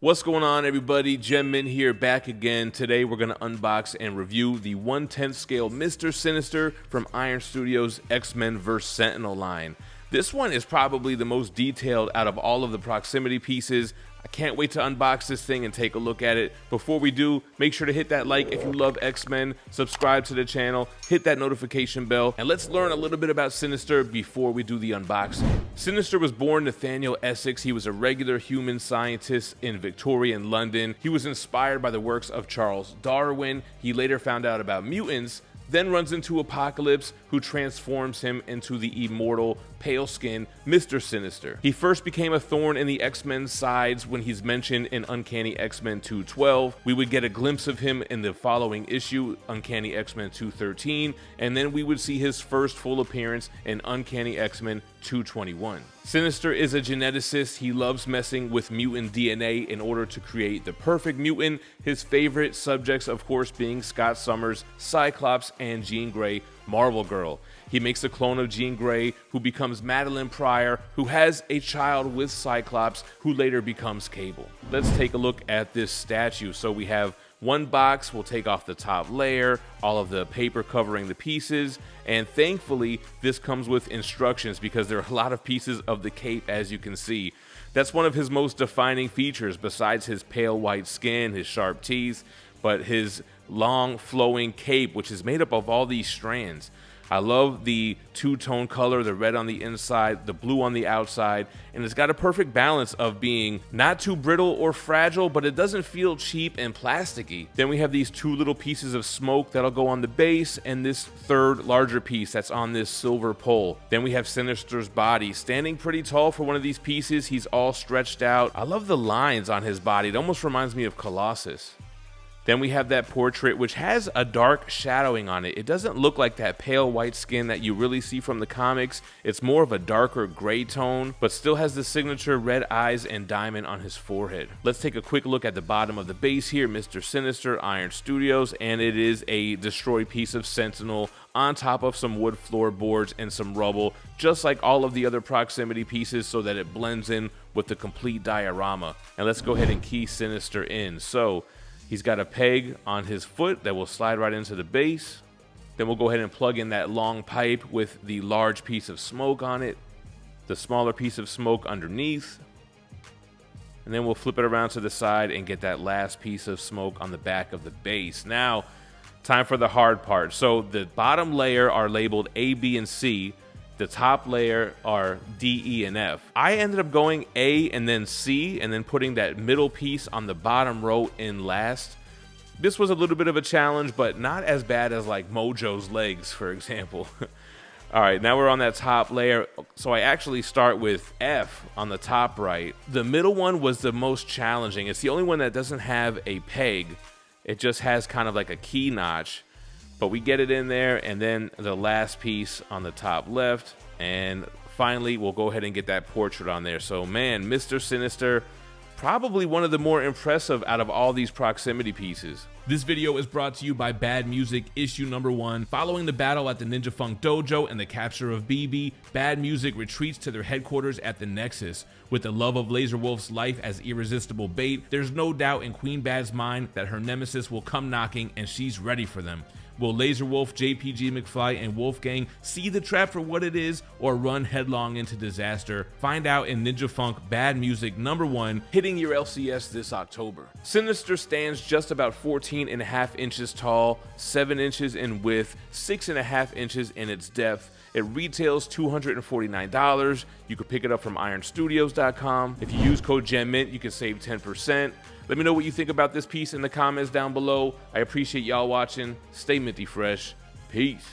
What's going on, everybody? GemMint here, back again. Today we're going to unbox and review the 1/10 scale Mr. Sinister from Iron Studios' X-Men vs. Sentinel line. This one is probably the most detailed out of all of the proximity pieces. I can't wait to unbox this thing and take a look at it. Before we do, make sure to hit that like if you love X-Men, subscribe to the channel, hit that notification bell, and let's learn a little bit about Sinister before we do the unboxing. Sinister was born Nathaniel Essex. He was a regular human scientist in Victorian London. He was inspired by the works of Charles Darwin. He later found out about mutants, then runs into Apocalypse, who transforms him into the immortal, pale-skinned Mr. Sinister. He first became a thorn in the X-Men sides when he's mentioned in Uncanny X-Men 212. We would get a glimpse of him in the following issue, Uncanny X-Men 213, and then we would see his first full appearance in Uncanny X-Men 221. Sinister is a geneticist. He loves messing with mutant DNA in order to create the perfect mutant. His favorite subjects, of course, being Scott Summers, Cyclops, and Jean Grey, Marvel Girl. He makes a clone of Jean Grey, who becomes Madeline Pryor, who has a child with Cyclops, who later becomes Cable. Let's take a look at this statue. So we have one box. We'll take off the top layer, all of the paper covering the pieces, and thankfully this comes with instructions because there are a lot of pieces of the cape, as you can see. That's one of his most defining features, besides his pale white skin, his sharp teeth, but his long flowing cape, which is made up of all these strands. I love the two-tone color, the red on the inside, the blue on the outside, and it's got a perfect balance of being not too brittle or fragile, but it doesn't feel cheap and plasticky. Then we have these two little pieces of smoke that'll go on the base, and this third larger piece that's on this silver pole. Then we have Sinister's body, standing pretty tall for one of these pieces. He's all stretched out. I love the lines on his body. It almost reminds me of Colossus. Then we have that portrait, which has a dark shadowing on it. It doesn't look like that pale white skin that you really see from the comics. It's more of a darker gray tone, but still has the signature red eyes and diamond on his forehead. Let's take a quick look at the bottom of the base here. Mr. Sinister, Iron Studios, and it is a destroyed piece of Sentinel on top of some wood floorboards and some rubble, just like all of the other proximity pieces, so that it blends in with the complete diorama. And let's go ahead and key Sinister in. So he's got a peg on his foot that will slide right into the base. Then we'll go ahead and plug in that long pipe with the large piece of smoke on it, the smaller piece of smoke underneath, and then we'll flip it around to the side and get that last piece of smoke on the back of the base. Now, time for the hard part. So the bottom layer are labeled A, B, and C. The top layer are D, E, and F. I ended up going A and then C, and then putting that middle piece on the bottom row in last. This was a little bit of a challenge, but not as bad as like Mojo's legs, for example. All right, now we're on that top layer. So I actually start with F on the top right. The middle one was the most challenging. It's the only one that doesn't have a peg. It just has kind of like a key notch. But we get it in there, and then the last piece on the top left, and finally we'll go ahead and get that portrait on there. So man, Mr. Sinister, probably one of the more impressive out of all these proximity pieces. This video is brought to you by Bad Music issue number 1. Following the battle at the Ninja Funk Dojo and the capture of BB, Bad Music retreats to their headquarters at the Nexus. With the love of Laser Wolf's life as irresistible bait, there's no doubt in Queen Bad's mind that her nemesis will come knocking, and she's ready for them. Will Laser Wolf, JPG McFly, and Wolfgang see the trap for what it is, or run headlong into disaster? Find out in Ninja Funk Bad Music number 1, hitting your LCS this October. Sinister stands just about 14.5 inches tall, 7 inches in width, 6.5 inches in its depth. It retails $249. You could pick it up from ironstudios.com. If you use code GemMint, you can save 10%. Let me know what you think about this piece in the comments down below. I appreciate y'all watching. Stay minty fresh. Peace.